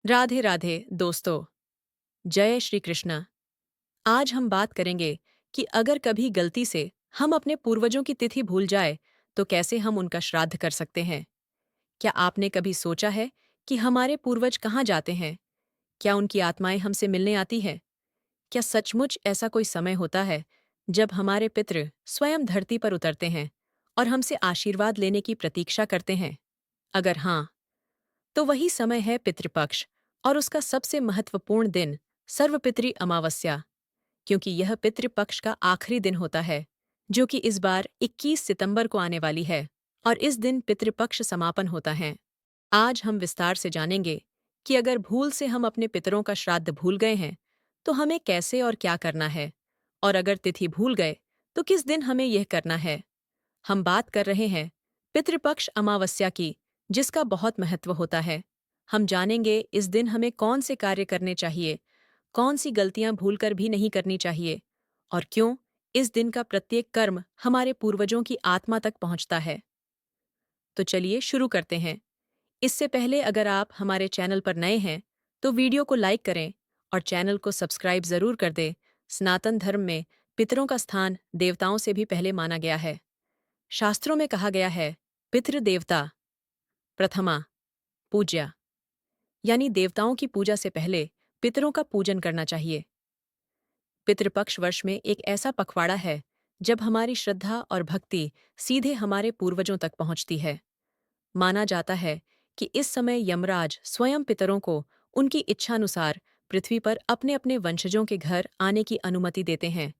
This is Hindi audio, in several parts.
राधे राधे दोस्तों। जय श्री कृष्ण। आज हम बात करेंगे कि अगर कभी गलती से हम अपने पूर्वजों की तिथि भूल जाए तो कैसे हम उनका श्राद्ध कर सकते हैं। क्या आपने कभी सोचा है कि हमारे पूर्वज कहाँ जाते हैं? क्या उनकी आत्माएं हमसे मिलने आती हैं? क्या सचमुच ऐसा कोई समय होता है जब हमारे पितृ स्वयं धरती पर उतरते हैं और हमसे आशीर्वाद लेने की प्रतीक्षा करते हैं? अगर हाँ, तो वही समय है पितृपक्ष और उसका सबसे महत्वपूर्ण दिन सर्वपितृ अमावस्या, क्योंकि यह पितृपक्ष का आखिरी दिन होता है, जो कि इस बार 21 सितंबर को आने वाली है और इस दिन पितृपक्ष समापन होता है। आज हम विस्तार से जानेंगे कि अगर भूल से हम अपने पितरों का श्राद्ध भूल गए हैं तो हमें कैसे और क्या करना है, और अगर तिथि भूल गए तो किस दिन हमें यह करना है। हम बात कर रहे हैं पितृपक्ष अमावस्या की, जिसका बहुत महत्व होता है। हम जानेंगे इस दिन हमें कौन से कार्य करने चाहिए, कौन सी गलतियां भूलकर भी नहीं करनी चाहिए, और क्यों इस दिन का प्रत्येक कर्म हमारे पूर्वजों की आत्मा तक पहुंचता है। तो चलिए शुरू करते हैं। इससे पहले अगर आप हमारे चैनल पर नए हैं तो वीडियो को लाइक करें और चैनल को सब्सक्राइब जरूर कर दें। सनातन धर्म में पितरों का स्थान देवताओं से भी पहले माना गया है। शास्त्रों में कहा गया है, पितृदेवता प्रथमा पूज्या, यानी देवताओं की पूजा से पहले पितरों का पूजन करना चाहिए। पितृपक्ष वर्ष में एक ऐसा पखवाड़ा है जब हमारी श्रद्धा और भक्ति सीधे हमारे पूर्वजों तक पहुंचती है। माना जाता है कि इस समय यमराज स्वयं पितरों को उनकी इच्छानुसार पृथ्वी पर अपने अपने वंशजों के घर आने की अनुमति देते हैं।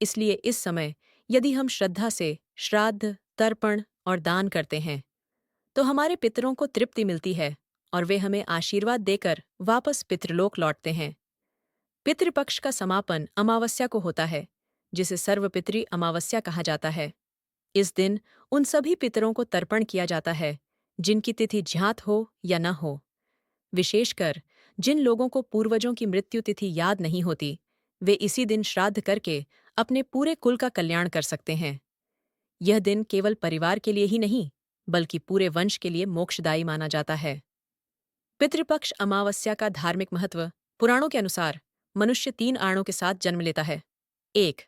इसलिए इस समय यदि हम श्रद्धा से श्राद्ध, तर्पण और दान करते हैं तो हमारे पितरों को तृप्ति मिलती है और वे हमें आशीर्वाद देकर वापस पितृलोक लौटते हैं। पितृपक्ष का समापन अमावस्या को होता है, जिसे सर्वपितृ अमावस्या कहा जाता है। इस दिन उन सभी पितरों को तर्पण किया जाता है जिनकी तिथि ज्ञात हो या न हो। विशेषकर जिन लोगों को पूर्वजों की मृत्यु तिथि याद नहीं होती, वे इसी दिन श्राद्ध करके अपने पूरे कुल का कल्याण कर सकते हैं। यह दिन केवल परिवार के लिए ही नहीं, बल्कि पूरे वंश के लिए मोक्षदायी माना जाता है। पितृपक्ष अमावस्या का धार्मिक महत्व। पुराणों के अनुसार मनुष्य 3 आरणों के साथ जन्म लेता है। 1.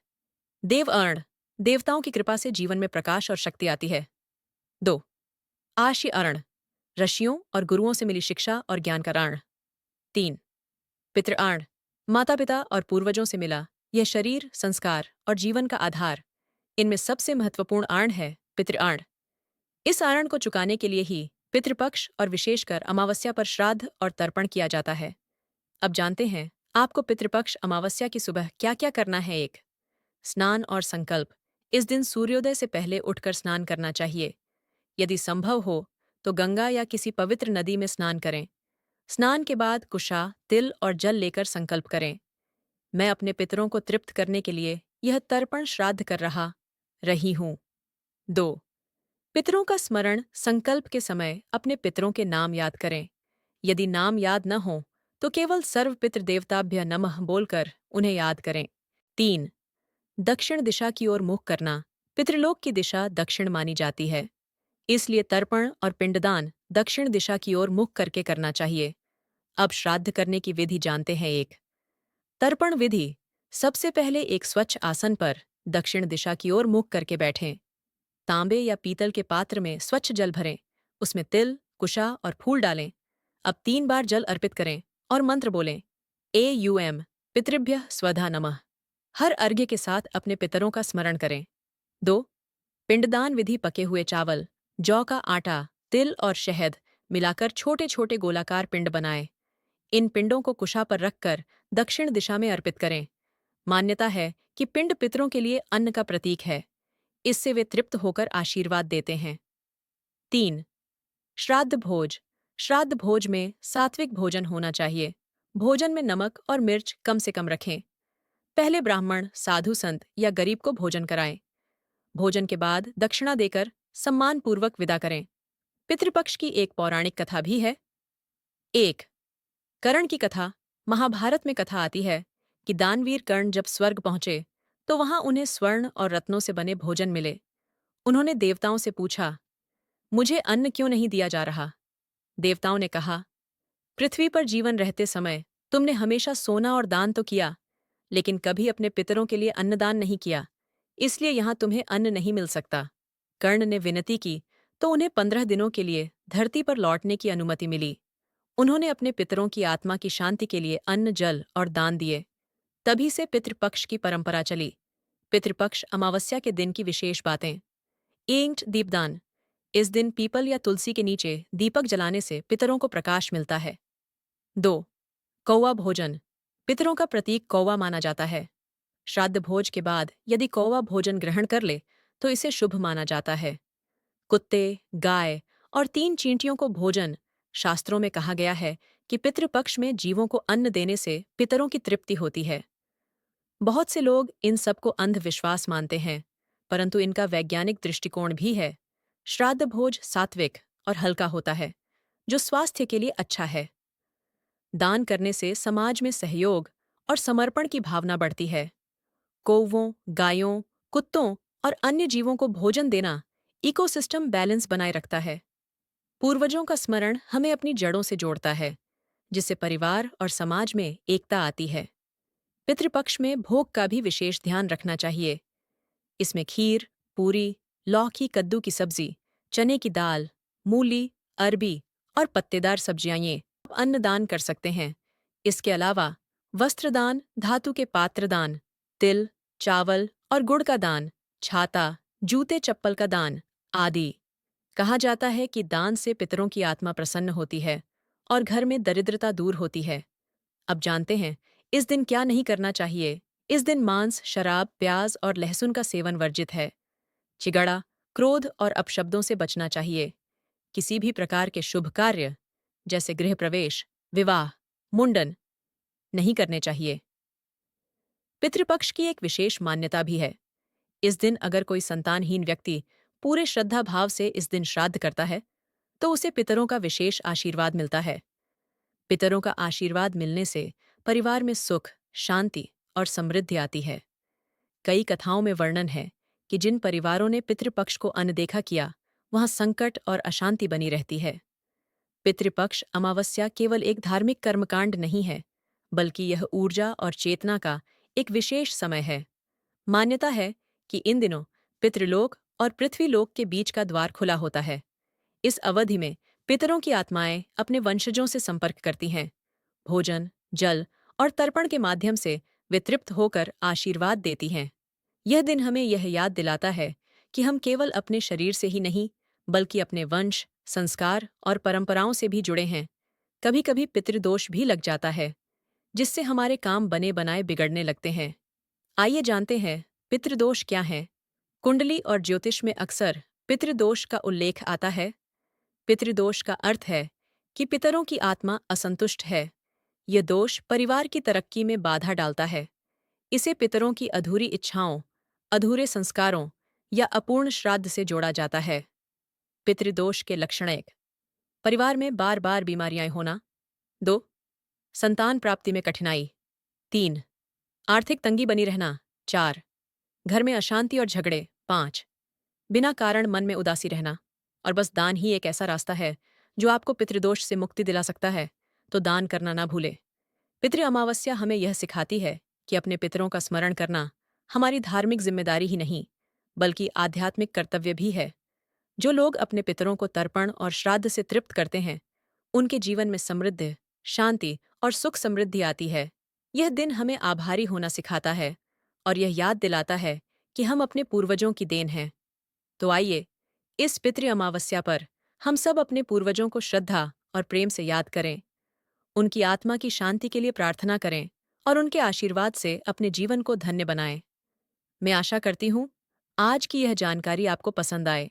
देव अर्ण, देवताओं की कृपा से जीवन में प्रकाश और शक्ति आती है। 2. आशी अर्ण, ऋषियों और गुरुओं से मिली शिक्षा और ज्ञान का ऋण। 3. पितृ अर्ण, माता पिता और पूर्वजों से मिला यह शरीर, संस्कार और जीवन का आधार। इनमें सबसे महत्वपूर्ण अर्ण है पितृ अर्ण। इस आरण को चुकाने के लिए ही पितृपक्ष और विशेषकर अमावस्या पर श्राद्ध और तर्पण किया जाता है। अब जानते हैं आपको पितृपक्ष अमावस्या की सुबह क्या क्या करना है। 1. स्नान और संकल्प। इस दिन सूर्योदय से पहले उठकर स्नान करना चाहिए। यदि संभव हो तो गंगा या किसी पवित्र नदी में स्नान करें। स्नान के बाद कुशा, तिल और जल लेकर संकल्प करें, मैं अपने पितरों को तृप्त करने के लिए यह तर्पण श्राद्ध कर रही हूँ। 2. पितरों का स्मरण। संकल्प के समय अपने पितरों के नाम याद करें। यदि नाम याद न हो तो केवल सर्व पितृदेवताभ्य नमः बोलकर उन्हें याद करें। 3. दक्षिण दिशा की ओर मुख करना। पितृलोक की दिशा दक्षिण मानी जाती है, इसलिए तर्पण और पिंडदान दक्षिण दिशा की ओर मुख करके करना चाहिए। अब श्राद्ध करने की विधि जानते हैं। 1. तर्पण विधि। सबसे पहले एक स्वच्छ आसन पर दक्षिण दिशा की ओर मुख करके बैठें। तांबे या पीतल के पात्र में स्वच्छ जल भरें, उसमें तिल, कुशा और फूल डालें। अब 3 बार जल अर्पित करें और मंत्र बोलें, पितृभ्यः स्वधा नमः। हर अर्घ्य के साथ अपने पितरों का स्मरण करें। 2. पिंडदान विधि। पके हुए चावल, जौ का आटा, तिल और शहद मिलाकर छोटे छोटे गोलाकार पिंड बनाएं। इन पिंडों को कुशा पर रखकर दक्षिण दिशा में अर्पित करें। मान्यता है कि पिंड पितरों के लिए अन्न का प्रतीक है, इससे वे तृप्त होकर आशीर्वाद देते हैं। 3. श्राद्ध भोज। श्राद्ध भोज में सात्विक भोजन होना चाहिए। भोजन में नमक और मिर्च कम से कम रखें। पहले ब्राह्मण, साधु संत या गरीब को भोजन कराएं। भोजन के बाद दक्षिणा देकर सम्मानपूर्वक विदा करें। पितृपक्ष की एक पौराणिक कथा भी है। 1. कर्ण की कथा। महाभारत में कथा आती है कि दानवीर कर्ण जब स्वर्ग पहुंचे तो वहां उन्हें स्वर्ण और रत्नों से बने भोजन मिले। उन्होंने देवताओं से पूछा, मुझे अन्न क्यों नहीं दिया जा रहा? देवताओं ने कहा, पृथ्वी पर जीवन रहते समय तुमने हमेशा सोना और दान तो किया, लेकिन कभी अपने पितरों के लिए अन्नदान नहीं किया, इसलिए यहाँ तुम्हें अन्न नहीं मिल सकता। कर्ण ने विनती की तो उन्हें 15 दिनों के लिए धरती पर लौटने की अनुमति मिली। उन्होंने अपने पितरों की आत्मा की शांति के लिए अन्न, जल और दान दिए। तभी से पितृपक्ष की परंपरा चली। पितृपक्ष अमावस्या के दिन की विशेष बातें। ईंट दीपदान। इस दिन पीपल या तुलसी के नीचे दीपक जलाने से पितरों को प्रकाश मिलता है। 2. कौवा भोजन। पितरों का प्रतीक कौवा माना जाता है। श्राद्ध भोज के बाद यदि कौवा भोजन ग्रहण कर ले तो इसे शुभ माना जाता है। कुत्ते, गाय और 3 चींटियों को भोजन। शास्त्रों में कहा गया है कि पितृपक्ष में जीवों को अन्न देने से पितरों की तृप्ति होती है। बहुत से लोग इन सबको अंधविश्वास मानते हैं, परंतु इनका वैज्ञानिक दृष्टिकोण भी है। श्राद्ध भोज सात्विक और हल्का होता है, जो स्वास्थ्य के लिए अच्छा है। दान करने से समाज में सहयोग और समर्पण की भावना बढ़ती है। कौवों, गायों, कुत्तों और अन्य जीवों को भोजन देना इकोसिस्टम बैलेंस बनाए रखता है। पूर्वजों का स्मरण हमें अपनी जड़ों से जोड़ता है, जिससे परिवार और समाज में एकता आती है। पितृपक्ष में भोग का भी विशेष ध्यान रखना चाहिए। इसमें खीर, पूरी, लौकी, कद्दू की सब्जी, चने की दाल, मूली, अरबी और पत्तेदार सब्जियां ये अन्नदान कर सकते हैं। इसके अलावा वस्त्रदान, धातु के पात्रदान, तिल, चावल और गुड़ का दान, छाता, जूते चप्पल का दान आदि। कहा जाता है कि दान से पितरों की आत्मा प्रसन्न होती है और घर में दरिद्रता दूर होती है। अब जानते हैं इस दिन क्या नहीं करना चाहिए। इस दिन मांस, शराब, प्याज और लहसुन का सेवन वर्जित है। चिगड़ा, क्रोध और अपशब्दों से बचना चाहिए। किसी भी प्रकार के शुभ कार्य जैसे गृह प्रवेश, विवाह, मुंडन नहीं करने चाहिए। पितृपक्ष की एक विशेष मान्यता भी है। इस दिन अगर कोई संतानहीन व्यक्ति पूरे श्रद्धा भाव से इस दिन श्राद्ध करता है तो उसे पितरों का विशेष आशीर्वाद मिलता है। पितरों का आशीर्वाद मिलने से परिवार में सुख, शांति और समृद्धि आती है। कई कथाओं में वर्णन है कि जिन परिवारों ने पितृपक्ष को अनदेखा किया, वहां संकट और अशांति बनी रहती है। पितृपक्ष अमावस्या केवल एक धार्मिक कर्मकांड नहीं है, बल्कि यह ऊर्जा और चेतना का एक विशेष समय है। मान्यता है कि इन दिनों पितृलोक और पृथ्वीलोक के बीच का द्वार खुला होता है। इस अवधि में पितरों की आत्माएं अपने वंशजों से संपर्क करती हैं। भोजन, जल और तर्पण के माध्यम से वे तृप्त होकर आशीर्वाद देती हैं। यह दिन हमें यह याद दिलाता है कि हम केवल अपने शरीर से ही नहीं, बल्कि अपने वंश, संस्कार और परंपराओं से भी जुड़े हैं। कभी कभी पितृदोष भी लग जाता है, जिससे हमारे काम बने बनाए बिगड़ने लगते हैं। आइए जानते हैं पितृदोष क्या हैं। कुंडली और ज्योतिष में अक्सर पितृदोष का उल्लेख आता है। पितृदोष का अर्थ है कि पितरों की आत्मा असंतुष्ट है। यह दोष परिवार की तरक्की में बाधा डालता है। इसे पितरों की अधूरी इच्छाओं, अधूरे संस्कारों या अपूर्ण श्राद्ध से जोड़ा जाता है। पितृदोष के लक्षण: 1. परिवार में बार बार बीमारियां होना। 2. संतान प्राप्ति में कठिनाई। 3. आर्थिक तंगी बनी रहना। 4. घर में अशांति और झगड़े। 5. बिना कारण मन में उदासी रहना। और बस दान ही एक ऐसा रास्ता है जो आपको पितृदोष से मुक्ति दिला सकता है, तो दान करना ना भूले। पितृ अमावस्या हमें यह सिखाती है कि अपने पितरों का स्मरण करना हमारी धार्मिक जिम्मेदारी ही नहीं, बल्कि आध्यात्मिक कर्तव्य भी है। जो लोग अपने पितरों को तर्पण और श्राद्ध से तृप्त करते हैं, उनके जीवन में समृद्धि, शांति और सुख समृद्धि आती है। यह दिन हमें आभारी होना सिखाता है और यह याद दिलाता है कि हम अपने पूर्वजों की देन हैं। तो आइए इस पितृ अमावस्या पर हम सब अपने पूर्वजों को श्रद्धा और प्रेम से याद करें, उनकी आत्मा की शांति के लिए प्रार्थना करें और उनके आशीर्वाद से अपने जीवन को धन्य बनाएं। मैं आशा करती हूँ आज की यह जानकारी आपको पसंद आए।